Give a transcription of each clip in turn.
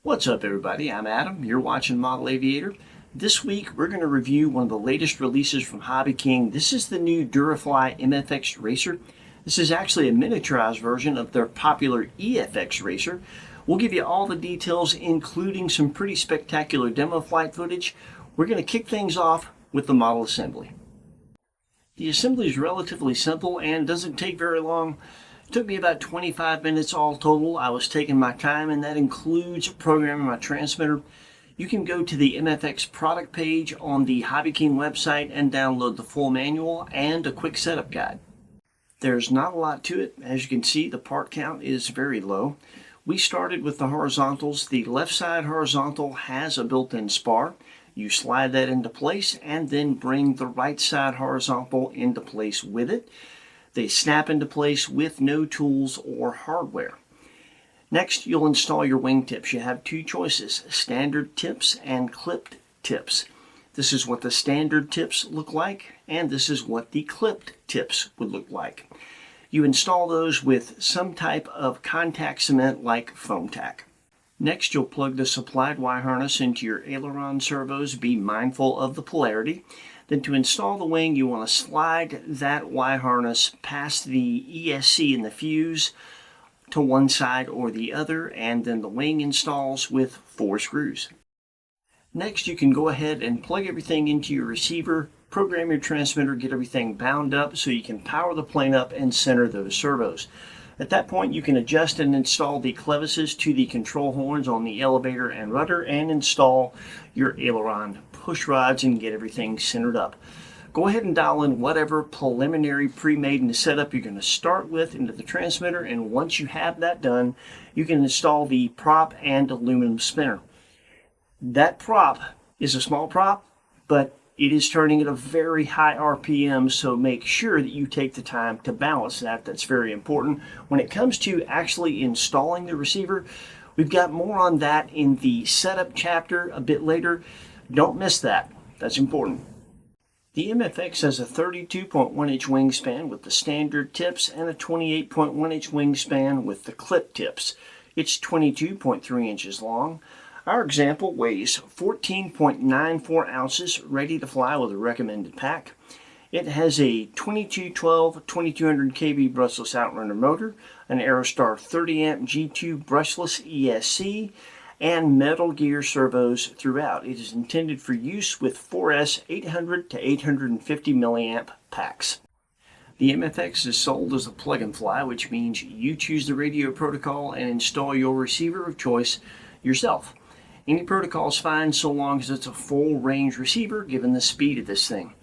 What's up everybody, I'm Adam, you're watching Model Aviator. This week we're going to review one of the latest releases from HobbyKing. This is the new Durafly MFX Racer. This is actually a miniaturized version of their popular EFX Racer. We'll give you all the details, including some pretty spectacular demo flight footage. We're going to kick things off with the model assembly. The assembly is relatively simple and doesn't take very long. It took me about 25 minutes all total. I was taking my time, and that includes programming my transmitter. You can go to the MFX product page on the HobbyKing website and download the full manual and a quick setup guide. There's not a lot to it. As you can see, the part count is very low. We started with the horizontals. The left side horizontal has a built-in spar. You slide that into place and then bring the right side horizontal into place with it. They snap into place with no tools or hardware. Next, you'll install your wingtips. You have two choices, standard tips and clipped tips. This is what the standard tips look like, and this is what the clipped tips would look like. You install those with some type of contact cement like foam tack. Next, you'll plug the supplied Y harness into your aileron servos. Be mindful of the polarity. Then to install the wing, you want to slide that Y harness past the ESC and the fuse to one side or the other, and then the wing installs with 4 screws. Next, you can go ahead and plug everything into your receiver, program your transmitter, get everything bound up so you can power the plane up and center those servos. At that point, you can adjust and install the clevises to the control horns on the elevator and rudder and install your aileron push rods and get everything centered up. Go ahead and dial in whatever preliminary pre-made setup you're going to start with into the transmitter, and once you have that done, you can install the prop and aluminum spinner. That prop is a small prop, but it is turning at a very high RPM, so make sure that you take the time to balance that. That's very important. When it comes to actually installing the receiver, we've got more on that in the setup chapter a bit later. Don't miss that. That's important. The MFX has a 32.1-inch wingspan with the standard tips and a 28.1-inch wingspan with the clip tips. It's 22.3 inches long. Our example weighs 14.94 ounces, ready to fly with a recommended pack. It has a 2212 2200 kV brushless outrunner motor, an Aerostar 30 amp G2 brushless ESC, and metal gear servos throughout. It is intended for use with 4S 800 to 850 milliamp packs. The MFX is sold as a plug and fly, which means you choose the radio protocol and install your receiver of choice yourself. Any protocol is fine so long as it's a full range receiver given the speed of this thing.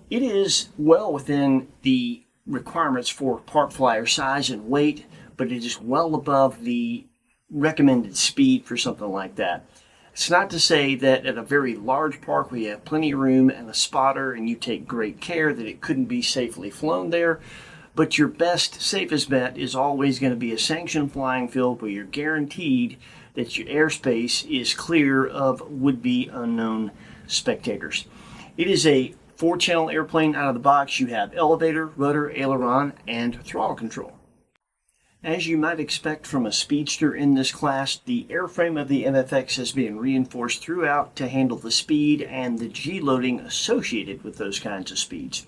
It is well within the requirements for park flyer size and weight, but it is well above the recommended speed for something like that. It's not to say that at a very large park where you have plenty of room and a spotter and you take great care that it couldn't be safely flown there, but your best, safest bet is always going to be a sanctioned flying field where you're guaranteed that your airspace is clear of would-be unknown spectators. It is a 4-channel airplane out of the box. You have elevator, rudder, aileron, and throttle control. As you might expect from a speedster in this class, the airframe of the MFX has been reinforced throughout to handle the speed and the G-loading associated with those kinds of speeds.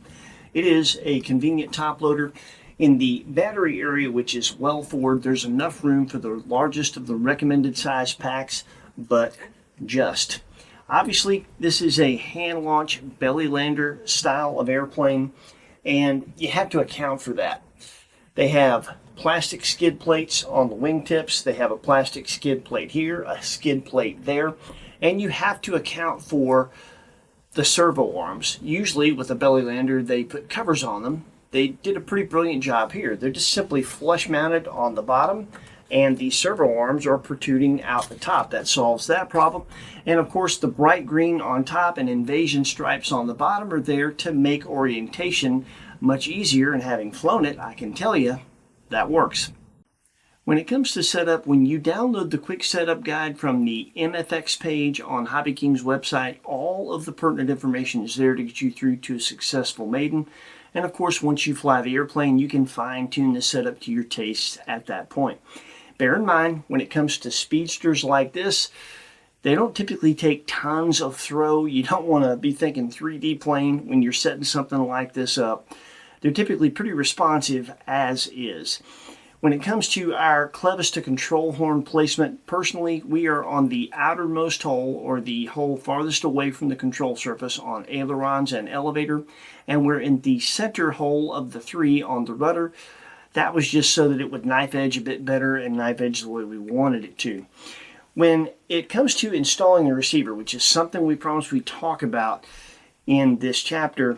It is a convenient top loader. In the battery area, which is well forward, there's enough room for the largest of the recommended size packs, but just. Obviously, this is a hand-launch belly lander style of airplane, and you have to account for that. They have plastic skid plates on the wingtips. They have a plastic skid plate here, a skid plate there, and you have to account for the servo arms. Usually, with a belly lander, they put covers on them. They did a pretty brilliant job here. They're just simply flush mounted on the bottom, and the servo arms are protruding out the top. That solves that problem. And of course, the bright green on top and invasion stripes on the bottom are there to make orientation much easier, and having flown it, I can tell you that works. When it comes to setup, when you download the quick setup guide from the MFX page on HobbyKing's website, all of the pertinent information is there to get you through to a successful maiden. And of course, once you fly the airplane, you can fine-tune the setup to your tastes at that point. Bear in mind, when it comes to speedsters like this, they don't typically take tons of throw. You don't want to be thinking 3D plane when you're setting something like this up. They're typically pretty responsive as is. When it comes to our clevis to control horn placement, personally, we are on the outermost hole, or the hole farthest away from the control surface on ailerons and elevator, and we're in the center hole of the three on the rudder. That was just so that it would knife edge a bit better and knife edge the way we wanted it to. When it comes to installing the receiver, which is something we promised we'd talk about in this chapter,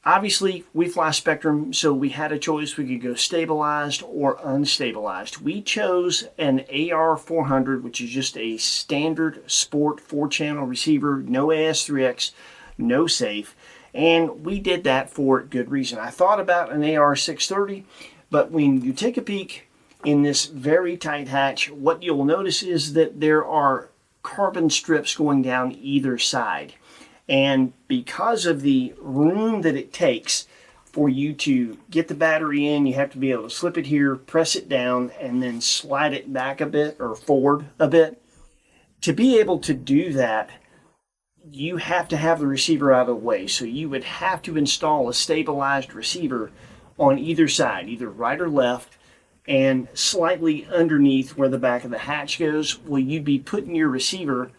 obviously we fly Spectrum, so we had a choice. We could go stabilized or unstabilized. We chose an AR400, which is just a standard sport 4-channel receiver, no AS3X, no safe, and we did that for good reason. I thought about an AR630, but when you take a peek in this very tight hatch, what you'll notice is that there are carbon strips going down either side. And because of the room that it takes for you to get the battery in, you have to be able to slip it here, press it down, and then slide it back a bit or forward a bit. To be able to do that, you have to have the receiver out of the way. So you would have to install a stabilized receiver on either side, either right or left, and slightly underneath where the back of the hatch goes. Well, you'd be putting your receiver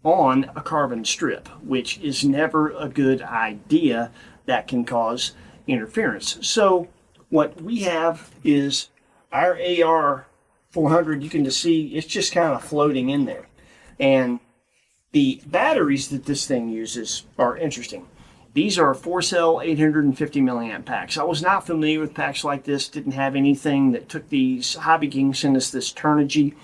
on a carbon strip, which is never a good idea. That can cause interference. So what we have is our AR400. You can just see it's just kind of floating in there. And the batteries that this thing uses are interesting. These are 4-cell 850 milliamp packs. I was not familiar with packs like this, didn't have anything that took these. HobbyKing sent us this Turnigy.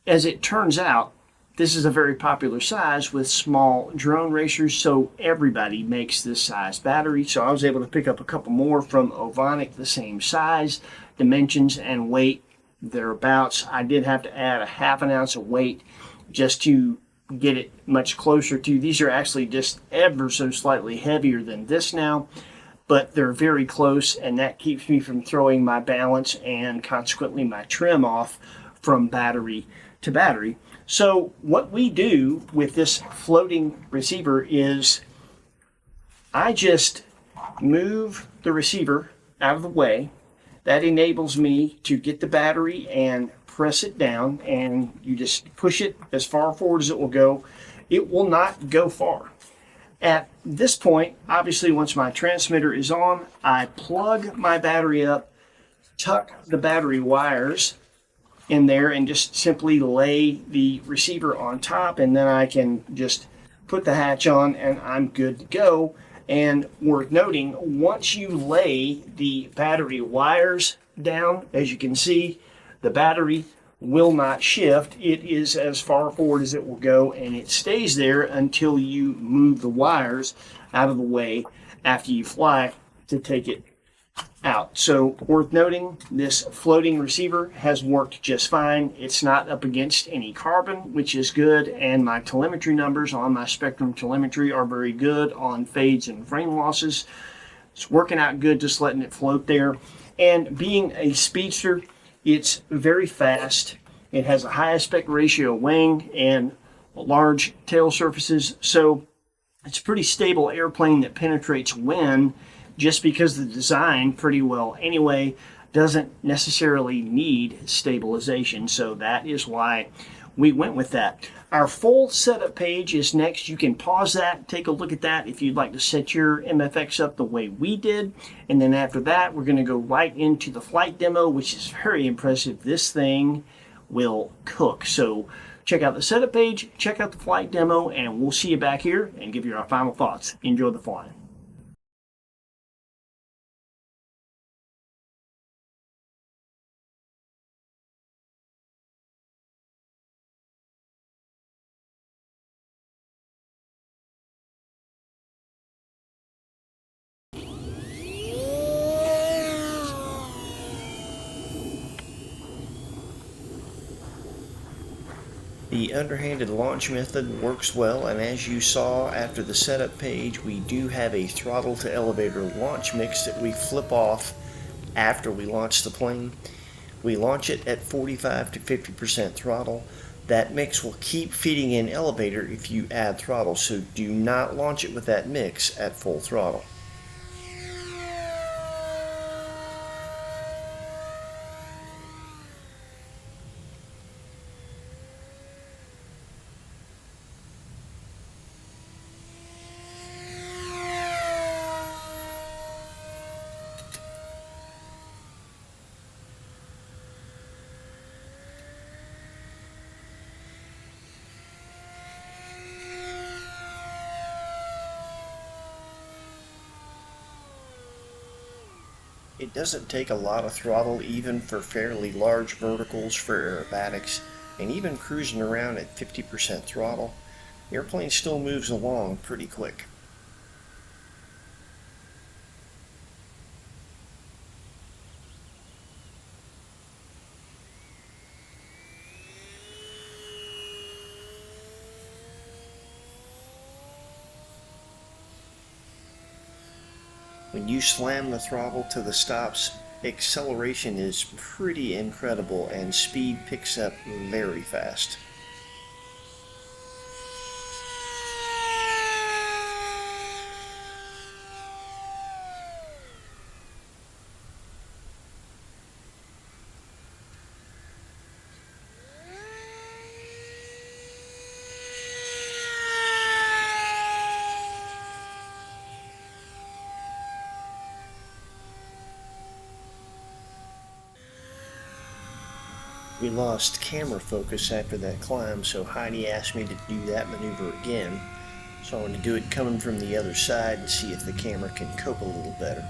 As it turns out, this is a very popular size with small drone racers, so everybody makes this size battery. So I was able to pick up a couple more from Ovonic, the same size, dimensions, and weight thereabouts. I did have to add a ½ ounce of weight just to get it much closer to. These are actually just ever so slightly heavier than this now, but they're very close, and that keeps me from throwing my balance and consequently my trim off from battery to battery. So what we do with this floating receiver is I just move the receiver out of the way. That enables me to get the battery and press it down, and you just push it as far forward as it will go. It will not go far. At this point, obviously, once my transmitter is on, I plug my battery up, tuck the battery wires in there, and just simply lay the receiver on top, and then I can just put the hatch on and I'm good to go. And worth noting, once you lay the battery wires down, as you can see, the battery will not shift. It is as far forward as it will go, and it stays there until you move the wires out of the way after you fly to take it out. So worth noting, this floating receiver has worked just fine. It's not up against any carbon, which is good, and my telemetry numbers on my Spectrum telemetry are very good on fades and frame losses. It's working out good, just letting it float there. And being a speedster, it's very fast. It has a high aspect ratio wing and large tail surfaces, so it's a pretty stable airplane that penetrates wind, just because the design pretty well anyway doesn't necessarily need stabilization. So that is why we went with that. Our full setup page is next. You can pause that, take a look at that if you'd like to set your MFX up the way we did. And then after that, we're going to go right into the flight demo, which is very impressive. This thing will cook. So check out the setup page, check out the flight demo, and we'll see you back here and give you our final thoughts. Enjoy the flying. The underhanded launch method works well, and as you saw after the setup page, we do have a throttle to elevator launch mix that we flip off after we launch the plane. We launch it at 45 to 50% throttle. That mix will keep feeding in elevator if you add throttle, so do not launch it with that mix at full throttle. It doesn't take a lot of throttle even for fairly large verticals for aerobatics, and even cruising around at 50% throttle, the airplane still moves along pretty quick. When you slam the throttle to the stops, acceleration is pretty incredible and speed picks up very fast. We lost camera focus after that climb, so Heidi asked me to do that maneuver again. So I want to do it coming from the other side and see if the camera can cope a little better.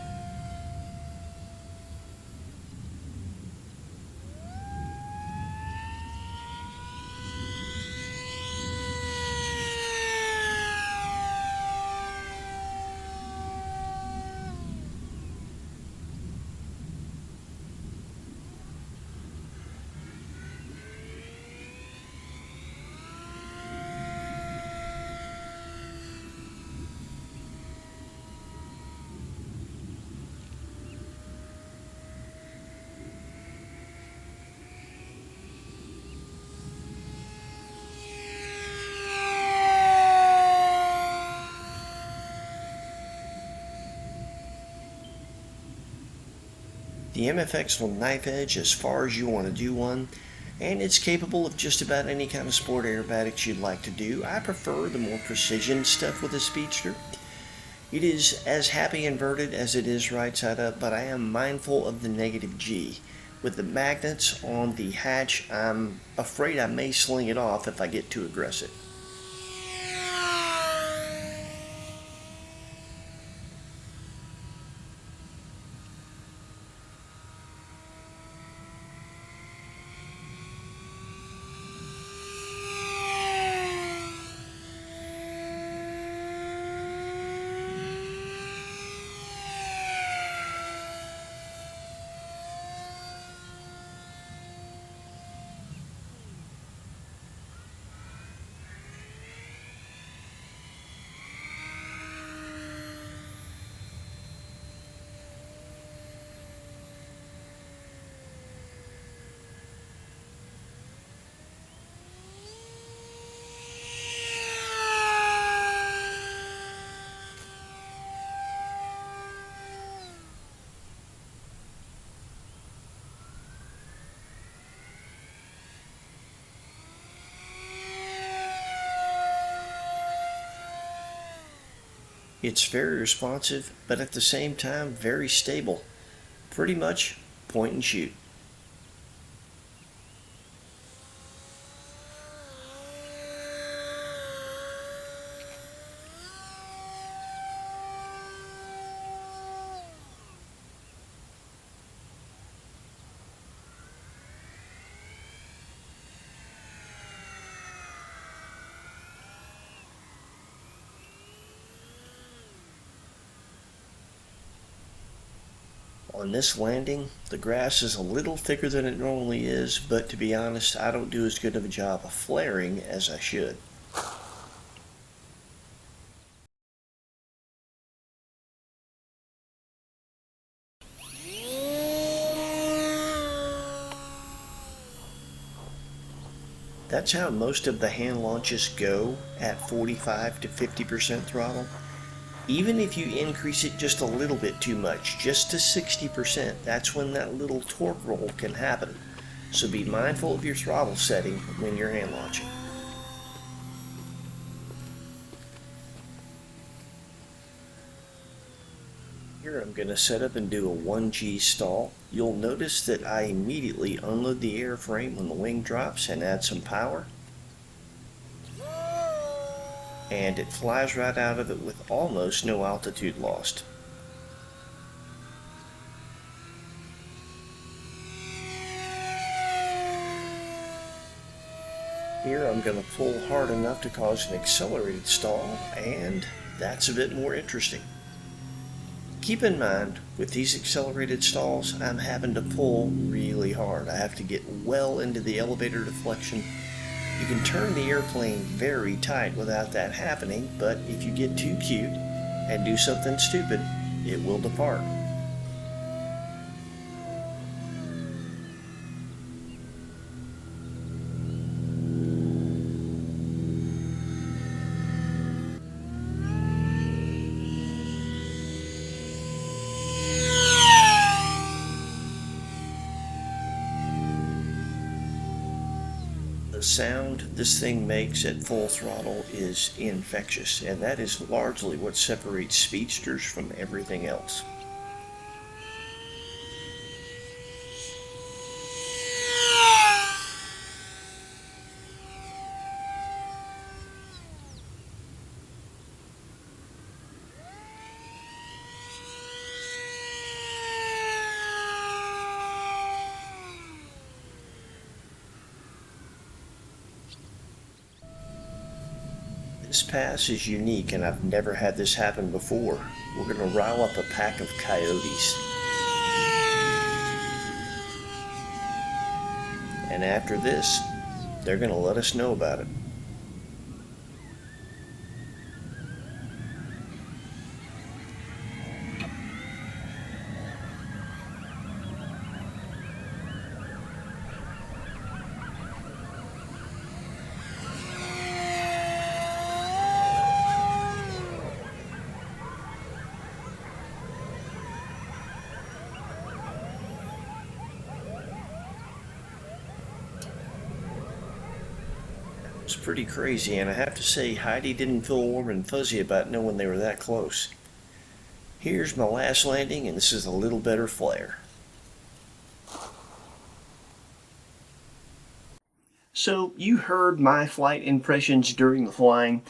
The MFX will knife edge as far as you want to do one, and it's capable of just about any kind of sport aerobatics you'd like to do. I prefer the more precision stuff with a speedster. It is as happy inverted as it is right side up, but I am mindful of the negative G. With the magnets on the hatch, I'm afraid I may sling it off if I get too aggressive. It's very responsive, but at the same time very stable. Pretty much point and shoot. On this landing, the grass is a little thicker than it normally is, but to be honest, I don't do as good of a job of flaring as I should. That's how most of the hand launches go at 45 to 50% throttle. Even if you increase it just a little bit too much, just to 60%, that's when that little torque roll can happen. So be mindful of your throttle setting when you're hand launching. Here I'm going to set up and do a 1G stall. You'll notice that I immediately unload the airframe when the wing drops and add some power. And it flies right out of it with almost no altitude lost. Here I'm going to pull hard enough to cause an accelerated stall, and that's a bit more interesting. Keep in mind, with these accelerated stalls, I'm having to pull really hard. I have to get well into the elevator deflection. You can turn the airplane very tight without that happening, but if you get too cute and do something stupid, it will depart. The sound this thing makes at full throttle is infectious, and that is largely what separates speedsters from everything else. This pass is unique, and I've never had this happen before. We're going to rile up a pack of coyotes. And after this, they're going to let us know about it. It's pretty crazy, and I have to say Heidi didn't feel warm and fuzzy about knowing they were that close. Here's my last landing, and this is a little better flare. So you heard my flight impressions during the flying,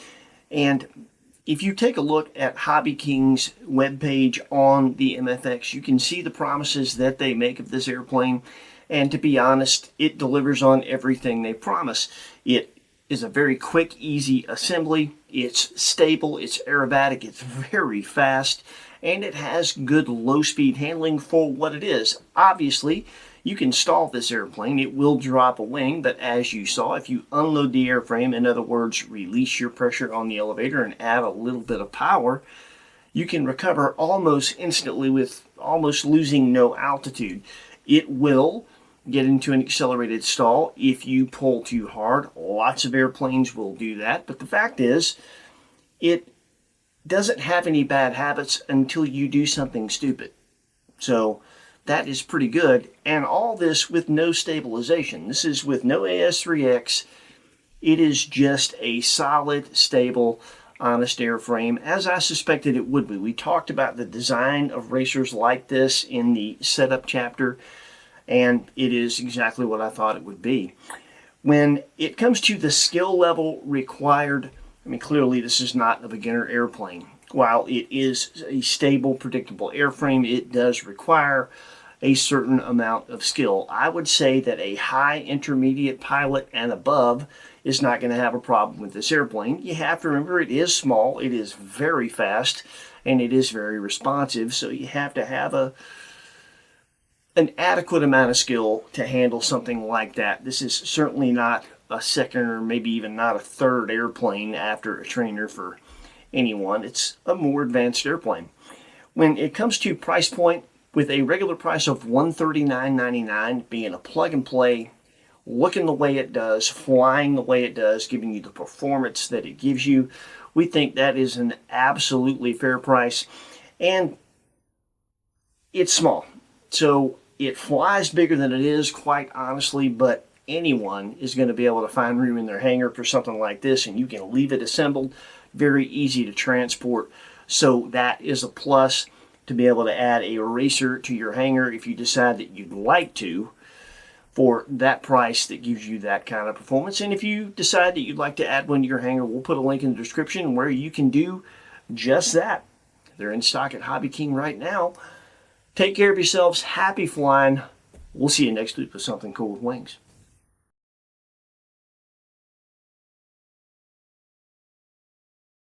and if you take a look at HobbyKing's webpage on the MFX, you can see the promises that they make of this airplane, and to be honest, it delivers on everything they promise. It is a very quick, easy assembly. It's stable, it's aerobatic, it's very fast, and it has good low-speed handling for what it is. Obviously, you can stall this airplane. It will drop a wing, but as you saw, if you unload the airframe, in other words, release your pressure on the elevator and add a little bit of power, you can recover almost instantly with almost losing no altitude. It will get into an accelerated stall if you pull too hard. Lots of airplanes will do that, but the fact is, it doesn't have any bad habits until you do something stupid. So that is pretty good, and all this with no stabilization. This is with no AS3X. It is just a solid, stable, honest airframe, as I suspected it would be. We talked about the design of racers like this in the setup chapter, and it is exactly what I thought it would be. When it comes to the skill level required, I mean, clearly this is not a beginner airplane. While it is a stable, predictable airframe, it does require a certain amount of skill. I would say that a high intermediate pilot and above is not going to have a problem with this airplane. You have to remember it is small, it is very fast, and it is very responsive, so you have to have an adequate amount of skill to handle something like that. This is certainly not a second or maybe even not a third airplane after a trainer for anyone. It's a more advanced airplane. When it comes to price point, with a regular price of $139.99 being a plug and play looking the way it does, flying the way it does, giving you the performance that it gives you. We think that is an absolutely fair price, and it's small. So it flies bigger than it is, quite honestly, but anyone is going to be able to find room in their hangar for something like this, and you can leave it assembled. Very easy to transport. So that is a plus, to be able to add a racer to your hangar if you decide that you'd like to, for that price that gives you that kind of performance. And if you decide that you'd like to add one to your hangar, we'll put a link in the description where you can do just that. They're in stock at HobbyKing right now. Take care of yourselves. Happy flying. We'll see you next week with something cool with wings.